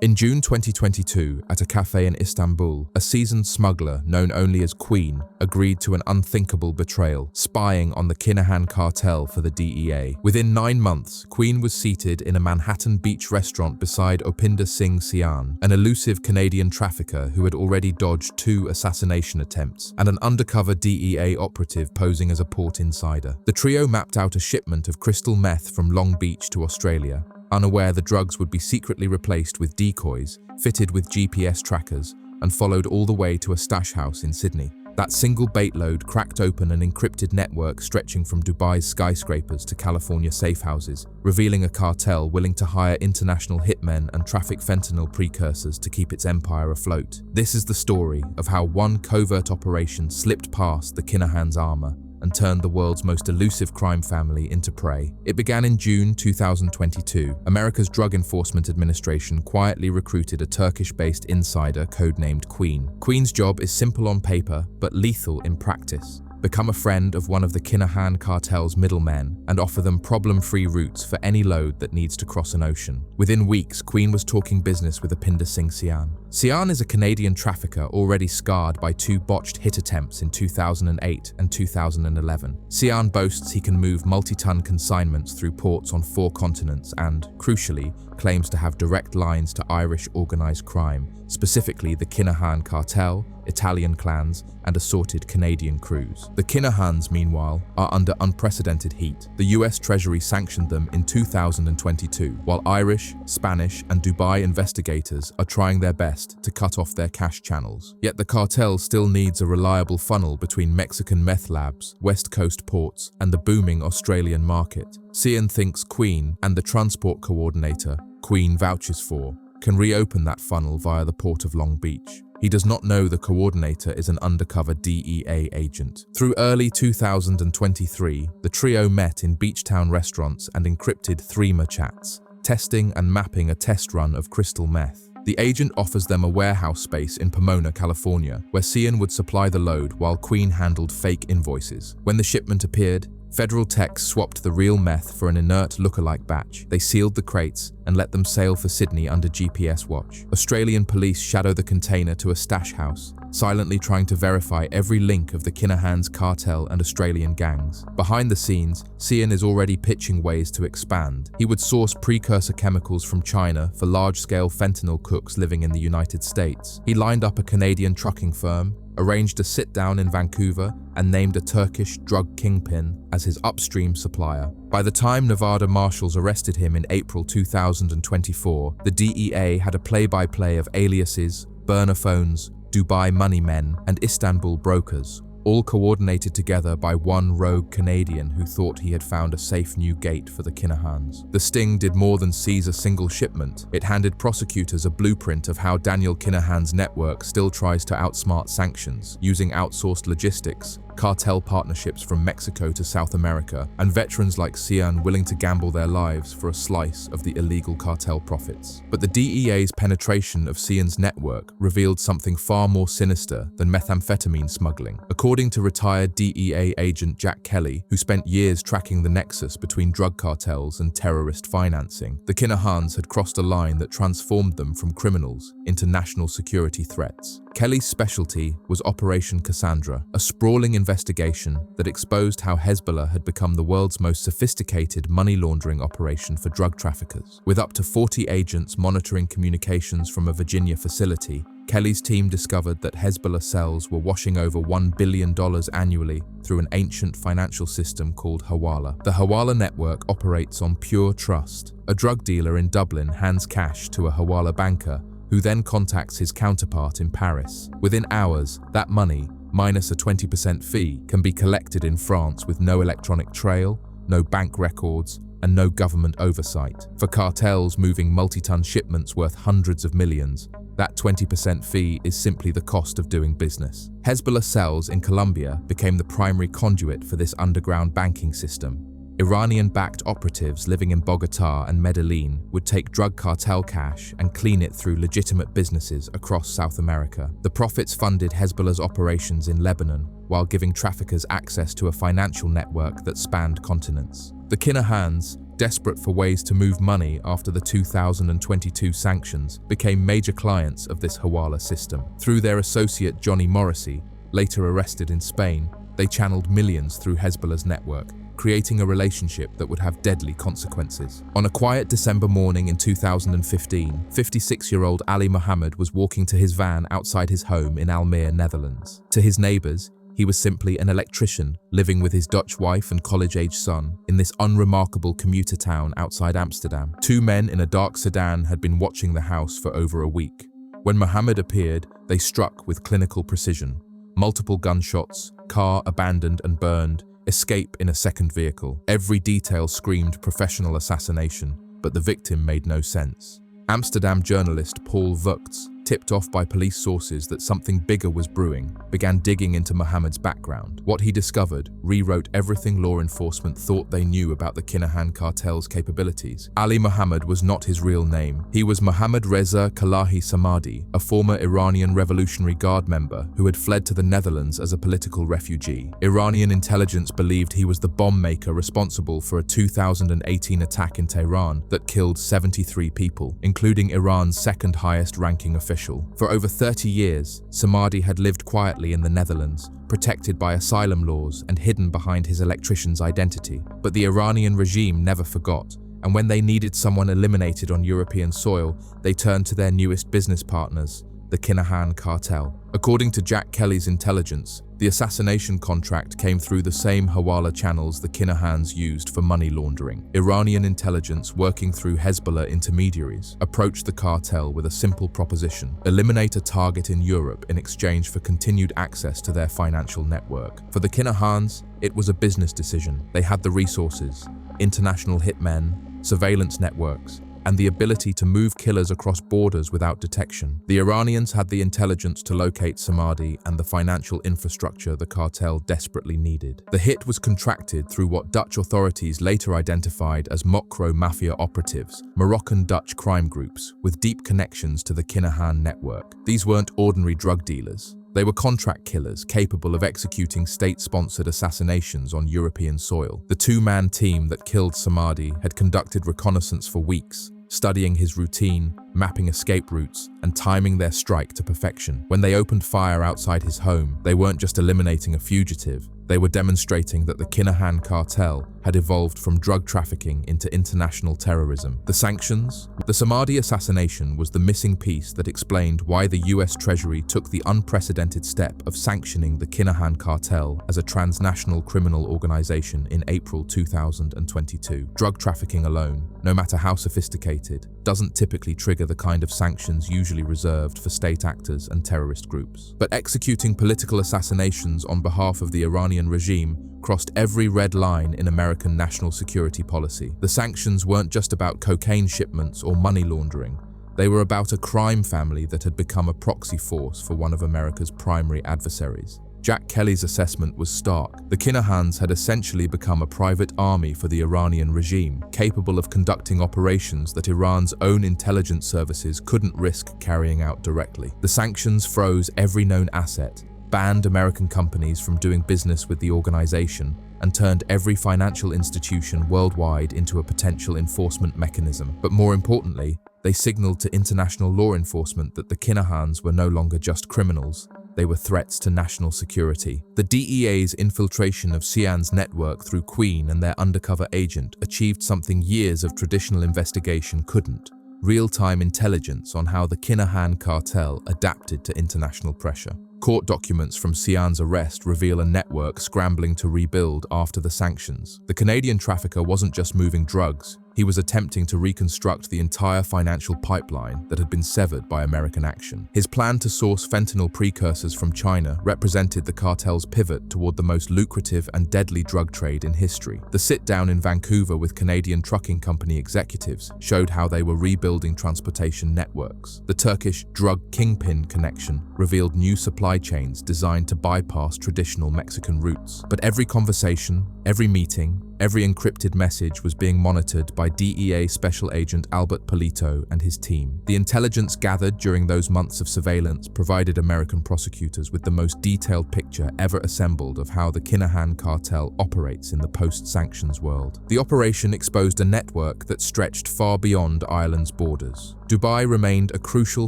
In June 2022, at a cafe in Istanbul, a seasoned smuggler known only as Queen agreed to an unthinkable betrayal, spying on the Kinahan Cartel for the DEA. Within 9 months, Queen was seated in a Manhattan beach restaurant beside Upinder Singh Sian, an elusive Canadian trafficker who had already dodged 2 assassination attempts, and an undercover DEA operative posing as a port insider. The trio mapped out a shipment of crystal meth from Long Beach to Australia, unaware the drugs would be secretly replaced with decoys, fitted with GPS trackers, and followed all the way to a stash house in Sydney. That single bait load cracked open an encrypted network stretching from Dubai's skyscrapers to California safe houses, revealing a cartel willing to hire international hitmen and traffic fentanyl precursors to keep its empire afloat. This is the story of how one covert operation slipped past the Kinahans' armor and turned the world's most elusive crime family into prey. It began in June 2022. America's Drug Enforcement Administration quietly recruited a Turkish-based insider codenamed Queen. Queen's job is simple on paper, but lethal in practice. Become a friend of one of the Kinahan Cartel's middlemen and offer them problem-free routes for any load that needs to cross an ocean. Within weeks, Queen was talking business with Upinder Singh Sian. Sian is a Canadian trafficker already scarred by 2 botched hit attempts in 2008 and 2011. Sian boasts he can move multi-ton consignments through ports on 4 continents and, crucially, claims to have direct lines to Irish organised crime, specifically the Kinahan Cartel, Italian clans, and assorted Canadian crews. The Kinahans, meanwhile, are under unprecedented heat. The US Treasury sanctioned them in 2022, while Irish, Spanish, and Dubai investigators are trying their best to cut off their cash channels. Yet the cartel still needs a reliable funnel between Mexican meth labs, West Coast ports, and the booming Australian market. Sian thinks Queen and the transport coordinator Queen vouches for can reopen that funnel via the port of Long Beach. He does not know the coordinator is an undercover DEA agent. Through early 2023, the trio met in beachtown restaurants and encrypted threema chats, testing and mapping a test run of crystal meth. The agent offers them a warehouse space in Pomona, California, where Sian would supply the load while Queen handled fake invoices. When the shipment appeared, federal techs swapped the real meth for an inert lookalike batch. They sealed the crates and let them sail for Sydney under GPS watch. Australian police shadow the container to a stash house, silently trying to verify every link of the Kinahans cartel and Australian gangs. Behind the scenes, Sian is already pitching ways to expand. He would source precursor chemicals from China for large-scale fentanyl cooks living in the United States. He lined up a Canadian trucking firm, arranged a sit-down in Vancouver, and named a Turkish drug kingpin as his upstream supplier. By the time Nevada marshals arrested him in April 2024, the DEA had a play-by-play of aliases, burner phones, Dubai money men, and Istanbul brokers, all coordinated together by one rogue Canadian who thought he had found a safe new gate for the Kinahans. The sting did more than seize a single shipment. It handed prosecutors a blueprint of how Daniel Kinahan's network still tries to outsmart Sanctions, using outsourced logistics, cartel partnerships from Mexico to South America, and veterans like Sian willing to gamble their lives for a slice of the illegal cartel profits. But the DEA's penetration of Sian's network revealed something far more sinister than methamphetamine smuggling. According to retired DEA agent Jack Kelly, who spent years tracking the nexus between drug cartels and terrorist financing, the Kinahans had crossed a line that transformed them from criminals into national security threats. Kelly's specialty was Operation Cassandra, a sprawling investigation that exposed how Hezbollah had become the world's most sophisticated money laundering operation for drug traffickers. With up to 40 agents monitoring communications from a Virginia facility, Kelly's team discovered that Hezbollah cells were washing over $1 billion annually through an ancient financial system called Hawala. The Hawala network operates on pure trust. A drug dealer in Dublin hands cash to a Hawala banker, who then contacts his counterpart in Paris. Within hours, that money, minus a 20% fee, can be collected in France with no electronic trail, no bank records, and no government oversight. For cartels moving multi-ton shipments worth hundreds of millions, that 20% fee is simply the cost of doing business. Hezbollah cells in Colombia became the primary conduit for this underground banking system. Iranian-backed operatives living in Bogotá and Medellin would take drug cartel cash and clean it through legitimate businesses across South America. The profits funded Hezbollah's operations in Lebanon, while giving traffickers access to a financial network that spanned continents. The Kinahans, desperate for ways to move money after the 2022 sanctions, became major clients of this Hezbollah system. Through their associate Johnny Morrissey, later arrested in Spain, they channeled millions through Hezbollah's network, creating a relationship that would have deadly consequences. On a quiet December morning in 2015, 56-year-old Ali Mohammed was walking to his van outside his home in Almere, Netherlands. To his neighbors, he was simply an electrician living with his Dutch wife and college-age son in this unremarkable commuter town outside Amsterdam. Two men in a dark sedan had been watching the house for over a week. When Mohammed appeared, they struck with clinical precision. Multiple gunshots, car abandoned and burned, escape in a second vehicle. Every detail screamed professional assassination, but the victim made no sense. Amsterdam journalist Paul Vugts, tipped off by police sources that something bigger was brewing, began digging into Mohammed's background. What he discovered rewrote everything law enforcement thought they knew about the Kinahan Cartel's capabilities. Ali Mohammed was not his real name. He was Mohammad Reza Kalahi Samadi, a former Iranian Revolutionary Guard member who had fled to the Netherlands as a political refugee. Iranian intelligence believed he was the bomb maker responsible for a 2018 attack in Tehran that killed 73 people, including Iran's second highest ranking official. For over 30 years, Samadi had lived quietly in the Netherlands, protected by asylum laws and hidden behind his electrician's identity. But the Iranian regime never forgot, and when they needed someone eliminated on European soil, they turned to their newest business partners, the Kinahan Cartel. According to Jack Kelly's intelligence, the assassination contract came through the same Hezbollah channels the Kinahans used for money laundering. Iranian intelligence, working through Hezbollah intermediaries, approached the cartel with a simple proposition: eliminate a target in Europe in exchange for continued access to their financial network. For the Kinahans, it was a business decision. They had the resources, international hitmen, surveillance networks, and the ability to move killers across borders without detection. The Iranians had the intelligence to locate Samadi and the financial infrastructure the cartel desperately needed. The hit was contracted through what Dutch authorities later identified as Mokro mafia operatives, Moroccan-Dutch crime groups with deep connections to the Kinahan network. These weren't ordinary drug dealers. They were contract killers capable of executing state-sponsored assassinations on European soil. The two-man team that killed Samadi had conducted reconnaissance for weeks, studying his routine, mapping escape routes, and timing their strike to perfection. When they opened fire outside his home, they weren't just eliminating a fugitive. They were demonstrating that the Kinahan Cartel had evolved from drug trafficking into international terrorism. The sanctions? The Samadi assassination was the missing piece that explained why the US Treasury took the unprecedented step of sanctioning the Kinahan Cartel as a transnational criminal organization in April 2022. Drug trafficking alone, no matter how sophisticated, doesn't typically trigger the kind of sanctions usually reserved for state actors and terrorist groups. But executing political assassinations on behalf of the Iranian regime crossed every red line in American national security policy. The sanctions weren't just about cocaine shipments or money laundering. They were about a crime family that had become a proxy force for one of America's primary adversaries. Jack Kelly's assessment was stark. The Kinahans had essentially become a private army for the Iranian regime, capable of conducting operations that Iran's own intelligence services couldn't risk carrying out directly. The sanctions froze every known asset, banned American companies from doing business with the organization, and turned every financial institution worldwide into a potential enforcement mechanism. But more importantly, they signaled to international law enforcement that the Kinahans were no longer just criminals. They were threats to national security. The DEA's infiltration of Cian's network through Queen and their undercover agent achieved something years of traditional investigation couldn't: real-time intelligence on how the Kinahan Cartel adapted to international pressure. Court documents from Cian's arrest reveal a network scrambling to rebuild after the sanctions. The Canadian trafficker wasn't just moving drugs. He was attempting to reconstruct the entire financial pipeline that had been severed by American action. His plan to source fentanyl precursors from China represented the cartel's pivot toward the most lucrative and deadly drug trade in history. The sit-down in Vancouver with Canadian trucking company executives showed how they were rebuilding transportation networks. The Turkish drug kingpin connection revealed new supply supply chains designed to bypass traditional Mexican routes. But every conversation, every meeting, every encrypted message was being monitored by DEA Special Agent Albert Polito and his team. The intelligence gathered during those months of surveillance provided American prosecutors with the most detailed picture ever assembled of how the Kinahan Cartel operates in the post-sanctions world. The operation exposed a network that stretched far beyond Ireland's borders. Dubai remained a crucial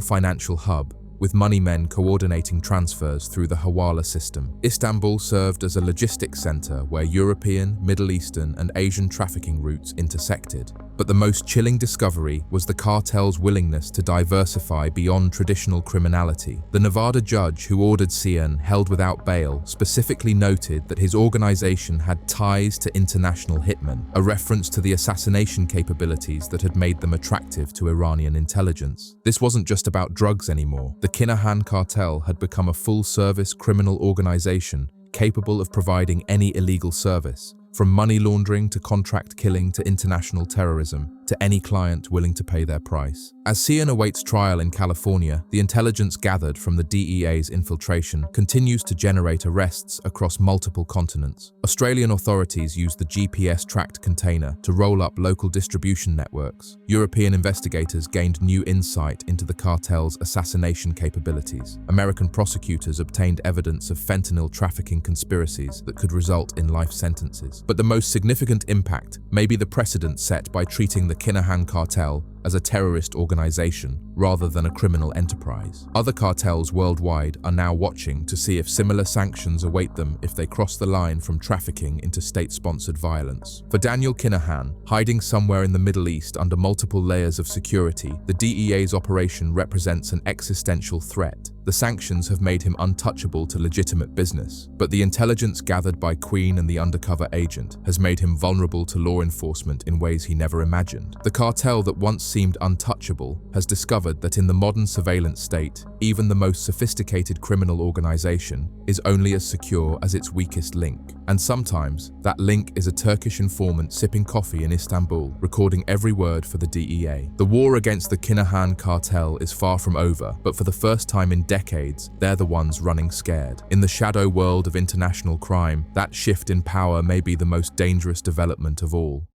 financial hub, with money men coordinating transfers through the Hezbollah system. Istanbul served as a logistics center where European, Middle Eastern, and Asian trafficking routes intersected. But the most chilling discovery was the cartel's willingness to diversify beyond traditional criminality. The Nevada judge who ordered Cian held without bail specifically noted that his organization had ties to international hitmen, a reference to the assassination capabilities that had made them attractive to Iranian intelligence. This wasn't just about drugs anymore. The Kinahan Cartel had become a full-service criminal organization capable of providing any illegal service, from money laundering to contract killing to international terrorism, to any client willing to pay their price. As Cian awaits trial in California, the intelligence gathered from the DEA's infiltration continues to generate arrests across multiple continents. Australian authorities used the GPS-tracked container to roll up local distribution networks. European investigators gained new insight into the cartel's assassination capabilities. American prosecutors obtained evidence of fentanyl trafficking conspiracies that could result in life sentences. But the most significant impact may be the precedent set by treating the Kinahan Cartel as a terrorist organization rather than a criminal enterprise. Other cartels worldwide are now watching to see if similar sanctions await them if they cross the line from trafficking into state-sponsored violence. For Daniel Kinahan, hiding somewhere in the Middle East under multiple layers of security, the DEA's operation represents an existential threat. The sanctions have made him untouchable to legitimate business, but the intelligence gathered by Queen and the undercover agent has made him vulnerable to law enforcement in ways he never imagined. The cartel that once seemed untouchable has discovered that in the modern surveillance state, even the most sophisticated criminal organization is only as secure as its weakest link. And sometimes, that link is a Turkish informant sipping coffee in Istanbul, recording every word for the DEA. The war against the Kinahan Cartel is far from over, but for the first time in decades, they're the ones running scared. In the shadow world of international crime, that shift in power may be the most dangerous development of all.